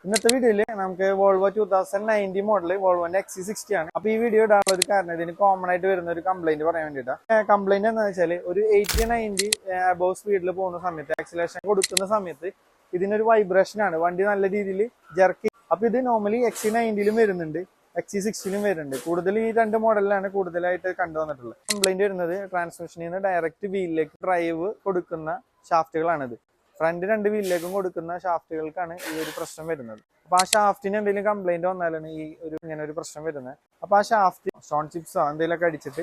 ഇന്നത്തെ വീഡിയോയില് നമുക്ക് വോൾവോ 2090 മോഡൽ വോൾവോന്റെ XC60 ആണ്. അപ്പൊ ഈ വീഡിയോ ഇടാനുള്ള ഒരു കാരണം ഇതിന് കോമൺ ആയിട്ട് വരുന്ന ഒരു കംപ്ലൈന്റ് പറയാൻ വേണ്ടിയിട്ടാണ്. കംപ്ലൈന്റ് എന്താ വെച്ചാൽ ഒരു 80-90 അബോവ് സ്പീഡിൽ പോകുന്ന സമയത്ത് ആക്സിലേഷൻ കൊടുക്കുന്ന സമയത്ത് ഇതിനൊരു വൈബ്രേഷൻ ആണ്, വണ്ടി നല്ല രീതിയിൽ ജെർക്ക്. അപ്പൊ ഇത് നോർമലി XC90ലും വരുന്നുണ്ട്, XC60ലും വരുന്നുണ്ട്. കൂടുതൽ ഈ രണ്ട് മോഡലിലാണ് കൂടുതലായിട്ട് കണ്ടുവന്നിട്ടുള്ളത്. കംപ്ലൈന്റ് വരുന്നത് ട്രാൻസ്മിഷനിൽ നിന്ന് ഡയറക്റ്റ് വീലിലേക്ക് ഡ്രൈവ് കൊടുക്കുന്ന ഷാഫ്റ്റുകളാണിത്. ഫ്രണ്ട് രണ്ട് വീലിലേക്കും കൊടുക്കുന്ന ഷാഫ്റ്റുകൾക്കാണ് ഈ ഒരു പ്രശ്നം വരുന്നത്. അപ്പൊ ആ ഷാഫ്റ്റിന് എന്തെങ്കിലും കംപ്ലൈന്റ് വന്നാലാണ് ഇങ്ങനെ ഒരു പ്രശ്നം വരുന്നത്. അപ്പൊ ആ ഷാഫ്റ്റ് സ്റ്റോൺ ചിപ്സോ എന്തെങ്കിലുമൊക്കെ അടിച്ചിട്ട്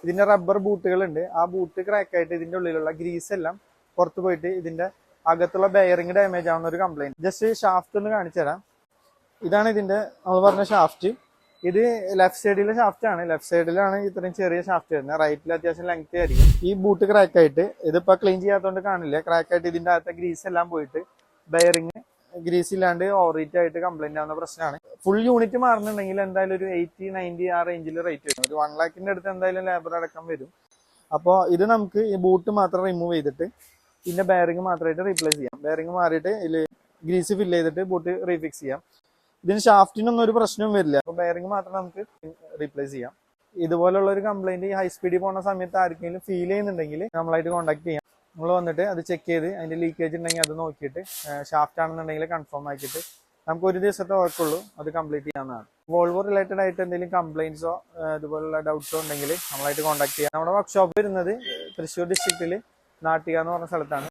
ഇതിന്റെ റബ്ബർ ബൂട്ടുകൾ ഉണ്ട്, ആ ബൂട്ട് ക്രാക്ക് ആയിട്ട് ഇതിന്റെ ഉള്ളിലുള്ള ഗ്രീസ് എല്ലാം പുറത്തു പോയിട്ട് ഇതിന്റെ അകത്തുള്ള ബെയറിംഗ് ഡാമേജ് ആവുന്ന ഒരു കംപ്ലൈന്റ്. ജസ്റ്റ് ഷാഫ്റ്റ് ഒന്ന് കാണിച്ചു തരാം. ഇതാണ് ഇതിന്റെ നമ്മൾ പറഞ്ഞ ഷാഫ്റ്റ്. ഇത് ലെഫ്റ്റ് സൈഡിലെ ഷാഫ്റ്റ് ആണ്. ലെഫ്റ്റ് സൈഡിലാണ് ഇത്രയും ചെറിയ ഷാഫ്റ്റ് വരുന്നത്. റൈറ്റിൽ അത്യാവശ്യം ലെങ്ത് ആയിരിക്കും. ഈ ബൂട്ട് ക്രാക്ക് ആയിട്ട് ഇതിപ്പോ ക്ലീൻ ചെയ്യാത്തതുകൊണ്ട് കാണില്ല. ക്രാക്ക് ആയിട്ട് ഇതിന്റെ അകത്തെ ഗ്രീസ് എല്ലാം പോയിട്ട് ബെയറിംഗ് ഗ്രീസ് ഇല്ലാണ്ട് ഓവർ ആയിട്ട് കംപ്ലൈന്റ് ആവുന്ന പ്രശ്നമാണ്. ഫുൾ യൂണിറ്റ് മാറുന്നുണ്ടെങ്കിൽ എന്തായാലും ഒരു 80-90 ആ റേഞ്ചിൽ റേറ്റ് വരും. ഒരു 1 lakhന്റെ അടുത്ത് എന്തായാലും ലേബർ അടക്കം വരും. അപ്പോൾ ഇത് നമുക്ക് ഈ ബൂട്ട് മാത്രം റിമൂവ് ചെയ്തിട്ട് പിന്നെ ബെയറിംഗ് മാത്രമായിട്ട് റീപ്ലേസ് ചെയ്യാം. ബെയറിംഗ് മാറിയിട്ട് ഇതിൽ ഗ്രീസ് ഫില്ല് ചെയ്തിട്ട് ബൂട്ട് റീഫിക്സ് ചെയ്യാം. ഇതിന് ഷാഫ്റ്റിനൊന്നും ഒരു പ്രശ്നവും വരില്ല. അപ്പൊ ബെയറിംഗ് മാത്രം നമുക്ക് റീപ്ലേസ് ചെയ്യാം. ഇതുപോലുള്ള ഒരു കംപ്ലൈന്റ് ഹൈ സ്പീഡിൽ പോകുന്ന സമയത്ത് ആർക്കെങ്കിലും ഫീൽ ചെയ്യുന്നുണ്ടെങ്കിൽ നമ്മളായിട്ട് കോൺടാക്ട് ചെയ്യാം. നമ്മൾ വന്നിട്ട് അത് ചെക്ക് ചെയ്ത് അതിന്റെ ലീക്കേജ് ഉണ്ടെങ്കിൽ അത് നോക്കിയിട്ട് ഷാഫ്റ്റ് ആണെന്നുണ്ടെങ്കിൽ കൺഫേം ആക്കിയിട്ട് നമുക്ക് ഒരു ദിവസത്തെ വർക്കുള്ളൂ അത് കംപ്ലീറ്റ് ചെയ്യാവുന്നതാണ്. വോൾവോ റിലേറ്റഡ് ആയിട്ട് എന്തെങ്കിലും കംപ്ലൈന്റ്സോ ഇതുപോലുള്ള ഡൗട്ട്സോ ഉണ്ടെങ്കിൽ നമ്മളായിട്ട് കോൺടാക്ട് ചെയ്യാം. നമ്മുടെ വർക്ക്ഷോപ്പ് വരുന്നത് തൃശ്ശൂർ ഡിസ്ട്രിക്റ്റിൽ നാട്ടിക എന്ന് പറഞ്ഞ സ്ഥലത്താണ്.